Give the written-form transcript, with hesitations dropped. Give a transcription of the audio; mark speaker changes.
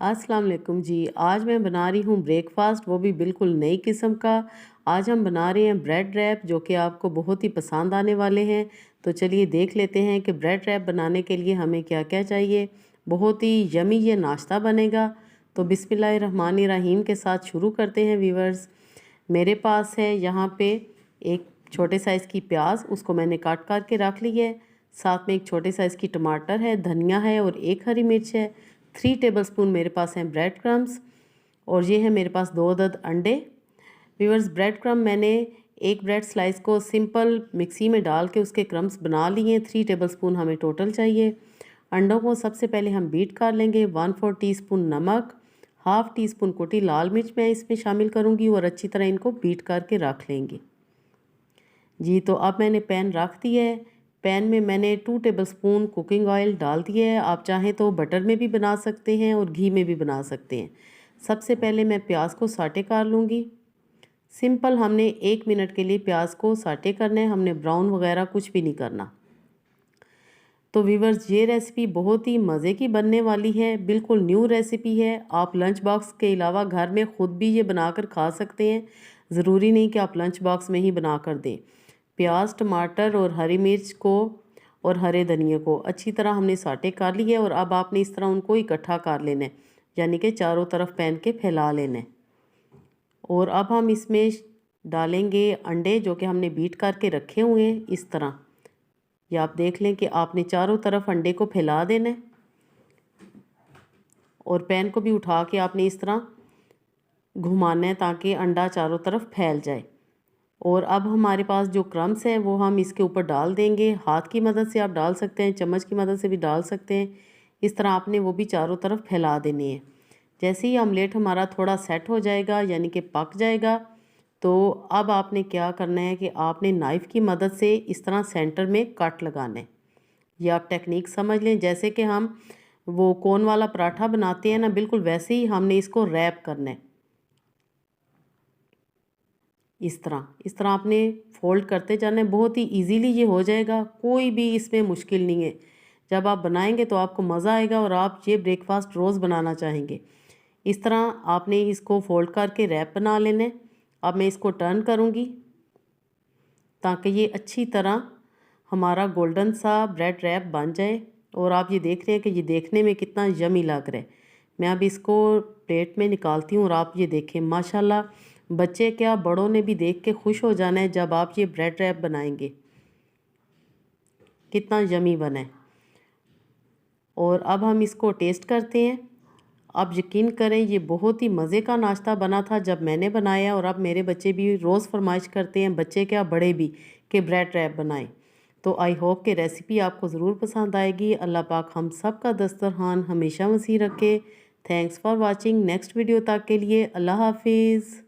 Speaker 1: अस्सलाम वालेकुम जी। आज मैं बना रही हूँ ब्रेकफ़ास्ट, वो भी बिल्कुल नई किस्म का। आज हम बना रहे हैं ब्रेड रैप, जो कि आपको बहुत ही पसंद आने वाले हैं। तो चलिए देख लेते हैं कि ब्रेड रैप बनाने के लिए हमें क्या क्या चाहिए। बहुत ही यमी ये नाश्ता बनेगा। तो बिस्मिल्लाहिर्रहमानिर्रहीम के साथ शुरू करते हैं व्यूअर्स। मेरे पास है यहाँ पे एक छोटे साइज़ की प्याज, उसको मैंने काट काट के रख ली है। साथ में एक छोटे साइज़ की टमाटर है, धनिया है और एक हरी मिर्च है। 3 टेबलस्पून मेरे पास हैं ब्रेड क्रम्स और ये है मेरे पास 2 अदद अंडे। व्यूअर्स, ब्रेड क्रम्ब मैंने एक ब्रेड स्लाइस को सिंपल मिक्सी में डाल के उसके क्रम्स बना लिए हैं। 3 टेबलस्पून हमें टोटल चाहिए। अंडों को सबसे पहले हम बीट कर लेंगे। 1/4 टीस्पून नमक, हाफ़ टी स्पून कुटी लाल मिर्च मैं इसमें शामिल करूँगी और अच्छी तरह इनको बीट करके रख लेंगे जी। तो अब मैंने पैन रख दिया है। पैन में मैंने 2 टेबलस्पून कुकिंग ऑयल डाल दिया है। आप चाहें तो बटर में भी बना सकते हैं और घी में भी बना सकते हैं। सबसे पहले मैं प्याज को साटे कर लूँगी। सिंपल हमने 1 मिनट के लिए प्याज को साटे करना है, हमने ब्राउन वगैरह कुछ भी नहीं करना। तो व्यूअर्स, ये रेसिपी बहुत ही मज़े की बनने वाली है, बिल्कुल न्यू रेसिपी है। आप लंच बॉक्स के अलावा घर में ख़ुद भी ये बनाकर खा सकते हैं। ज़रूरी नहीं कि आप लंच बॉक्स में ही बना कर दें। प्याज, टमाटर और हरी मिर्च को और हरे धनिए को अच्छी तरह हमने साटे कर लिया है और अब आपने इस तरह उनको इकट्ठा कर लेना है, यानी कि चारों तरफ पैन के फैला लेना है। और अब हम इसमें डालेंगे अंडे, जो कि हमने बीट करके रखे हुए हैं। इस तरह ये आप देख लें कि आपने चारों तरफ अंडे को फैला देना है और पैन को भी उठा के आपने इस तरह घुमाना है ताकि अंडा चारों तरफ फैल जाए। और अब हमारे पास जो क्रम्स हैं वो हम इसके ऊपर डाल देंगे। हाथ की मदद से आप डाल सकते हैं, चम्मच की मदद से भी डाल सकते हैं। इस तरह आपने वो भी चारों तरफ फैला देने हैं। जैसे ही ऑमलेट हमारा थोड़ा सेट हो जाएगा, यानी कि पक जाएगा, तो अब आपने क्या करना है कि आपने नाइफ़ की मदद से इस तरह सेंटर में कट लगाना है। ये आप टेक्निक समझ लें, जैसे कि हम वो कोन वाला पराठा बनाते हैं ना, बिल्कुल वैसे ही हमने इसको रैप करना है। इस तरह आपने फ़ोल्ड करते जाना है। बहुत ही इजीली ये हो जाएगा, कोई भी इसमें मुश्किल नहीं है। जब आप बनाएंगे तो आपको मज़ा आएगा और आप ये ब्रेकफास्ट रोज़ बनाना चाहेंगे। इस तरह आपने इसको फ़ोल्ड करके रैप बना लेना है। अब मैं इसको टर्न करूँगी ताकि ये अच्छी तरह हमारा गोल्डन सा ब्रेड रैप बन जाए। और आप ये देख रहे हैं कि ये देखने में कितना यमी लग रहा है। मैं अब इसको प्लेट में निकालती हूँ और आप ये देखें, माशाल्लाह बच्चे क्या बड़ों ने भी देख के खुश हो जाना है जब आप ये ब्रेड रैप बनाएंगे। कितना यमी बना है। और अब हम इसको टेस्ट करते हैं। आप यकीन करें, ये बहुत ही मज़े का नाश्ता बना था जब मैंने बनाया और अब मेरे बच्चे भी रोज़ फरमाइश करते हैं, बच्चे क्या बड़े भी, कि ब्रेड रैप बनाएं। तो आई होप कि रेसिपी आपको ज़रूर पसंद आएगी। अल्लाह पाक हम सब का दस्तरखान हमेशा वसी रखे। Thanks for watching. Next video तक के लिए अल्लाह हाफिज़।